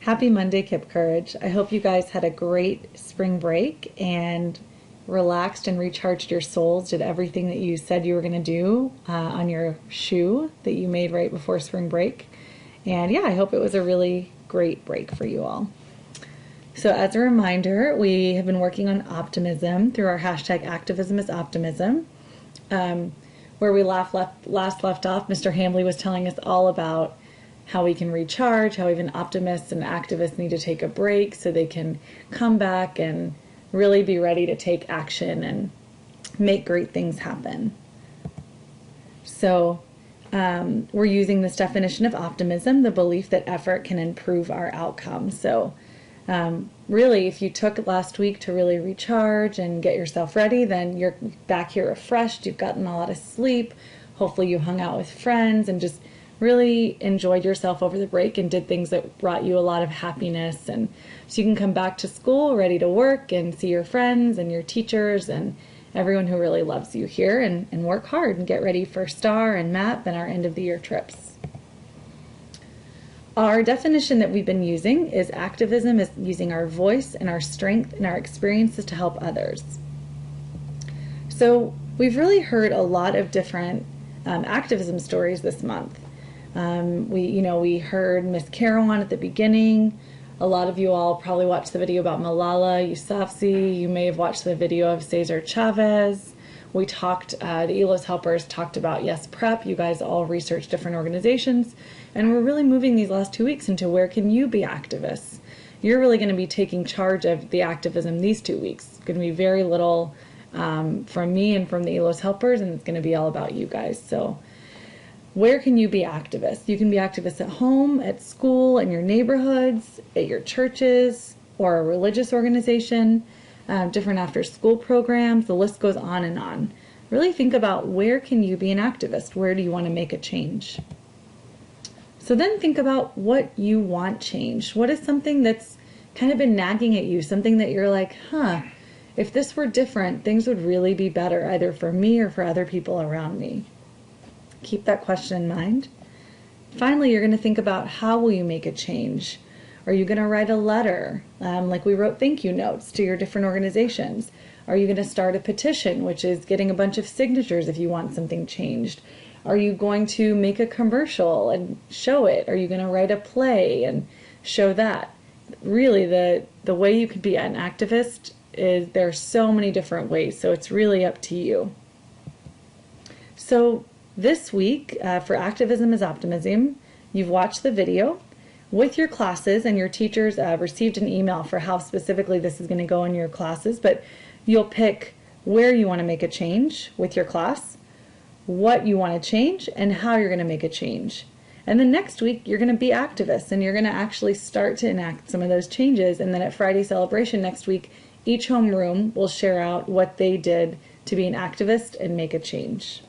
Happy Monday, Kip Courage. I hope you guys had a great spring break and relaxed and recharged your souls, did everything that you said you were going to do on your shoe that you made right before spring break. And yeah, I hope it was a really great break for you all. So as a reminder, we have been working on optimism through our hashtag Activism is Optimism. Where we last left off, Mr. Hambley was telling us all about how we can recharge, how even optimists and activists need to take a break so they can come back and really be ready to take action and make great things happen. So we're using this definition of optimism, the belief that effort can improve our outcomes. So really, if you took last week to really recharge and get yourself ready, then you're back here refreshed, you've gotten a lot of sleep, hopefully you hung out with friends and just really enjoyed yourself over the break and did things that brought you a lot of happiness. And so you can come back to school ready to work and see your friends and your teachers and everyone who really loves you here and work hard and get ready for STAR and MAP and our end of the year trips. Our definition that we've been using is activism is using our voice and our strength and our experiences to help others. So we've really heard a lot of different activism stories this month. We heard Miss Carowan at the beginning. A lot of you all probably watched the video about Malala Yousafzai. You may have watched the video of Cesar Chavez. We talked, the ELOS helpers talked about Yes Prep. You guys all researched different organizations. And we're really moving these last 2 weeks into where can you be activists? You're really going to be taking charge of the activism these 2 weeks. It's going to be very little from me and from the ELOS helpers, and it's going to be all about you guys. So where can you be activists? You can be activists at home, at school, in your neighborhoods, at your churches, or a religious organization, different after-school programs. The list goes on and on. Really think about where can you be an activist? Where do you want to make a change? So then think about what you want changed. What is something that's kind of been nagging at you, something that you're like, if this were different, things would really be better, either for me or for other people around me. Keep that question in mind. Finally, you're going to think about how will you make a change? Are you going to write a letter, like we wrote thank you notes to your different organizations? Are you going to start a petition, which is getting a bunch of signatures if you want something changed? Are you going to make a commercial and show it? Are you going to write a play and show that? Really, the way you could be an activist is there are so many different ways, so it's really up to you. So this week, for Activism is Optimism, you've watched the video with your classes, and your teachers received an email for how specifically this is going to go in your classes, but you'll pick where you want to make a change with your class, what you want to change, and how you're going to make a change. And then next week, you're going to be activists, and you're going to actually start to enact some of those changes. And then at Friday Celebration next week, each homeroom will share out what they did to be an activist and make a change.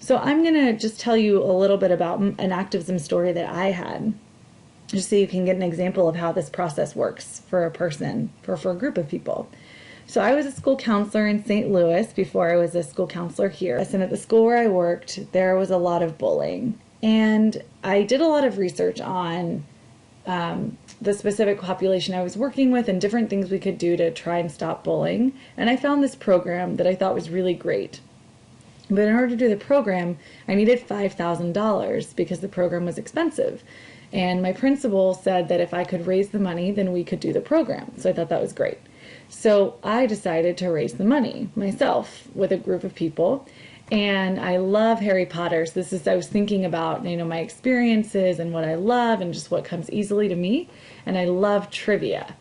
So I'm going to just tell you a little bit about an activism story that I had, just so you can get an example of how this process works for a person, for a group of people. So I was a school counselor in St. Louis before I was a school counselor here. And at the school where I worked, there was a lot of bullying. And I did a lot of research on the specific population I was working with and different things we could do to try and stop bullying. And I found this program that I thought was really great. But in order to do the program, I needed $5,000 because the program was expensive. And my principal said that if I could raise the money, then we could do the program. So I thought that was great. So I decided to raise the money myself with a group of people. And I love Harry Potter. So I was thinking about, my experiences and what I love and just what comes easily to me. And I love trivia.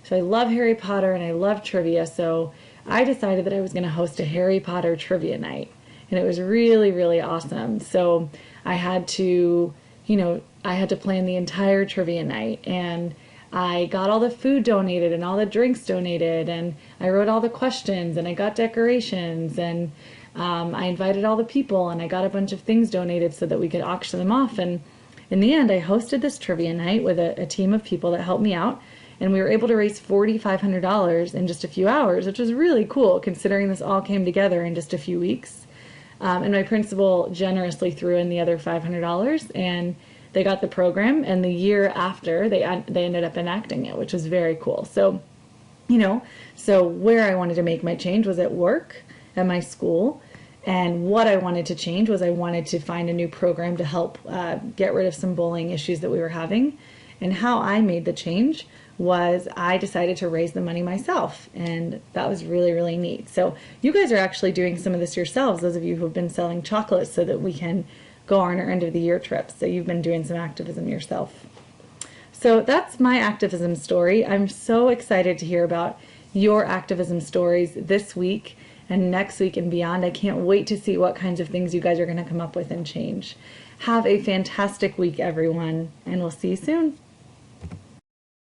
So I love Harry Potter and I love trivia. So I decided that I was going to host a Harry Potter trivia night. And it was really, really awesome. So I had to, plan the entire trivia night, and I got all the food donated and all the drinks donated, and I wrote all the questions, and I got decorations, and I invited all the people, and I got a bunch of things donated so that we could auction them off. And in the end, I hosted this trivia night with a team of people that helped me out, and we were able to raise $4,500 in just a few hours, which was really cool considering this all came together in just a few weeks. And my principal generously threw in the other $500, and they got the program, and the year after they ended up enacting it, which was very cool. So, so where I wanted to make my change was at work, at my school. And what I wanted to change was I wanted to find a new program to help get rid of some bullying issues that we were having. And how I made the change was I decided to raise the money myself. And that was really, really neat. So you guys are actually doing some of this yourselves, those of you who have been selling chocolates so that we can go on our end of the year trips. So you've been doing some activism yourself. So that's my activism story. I'm so excited to hear about your activism stories this week and next week and beyond. I can't wait to see what kinds of things you guys are going to come up with and change. Have a fantastic week, everyone, and we'll see you soon.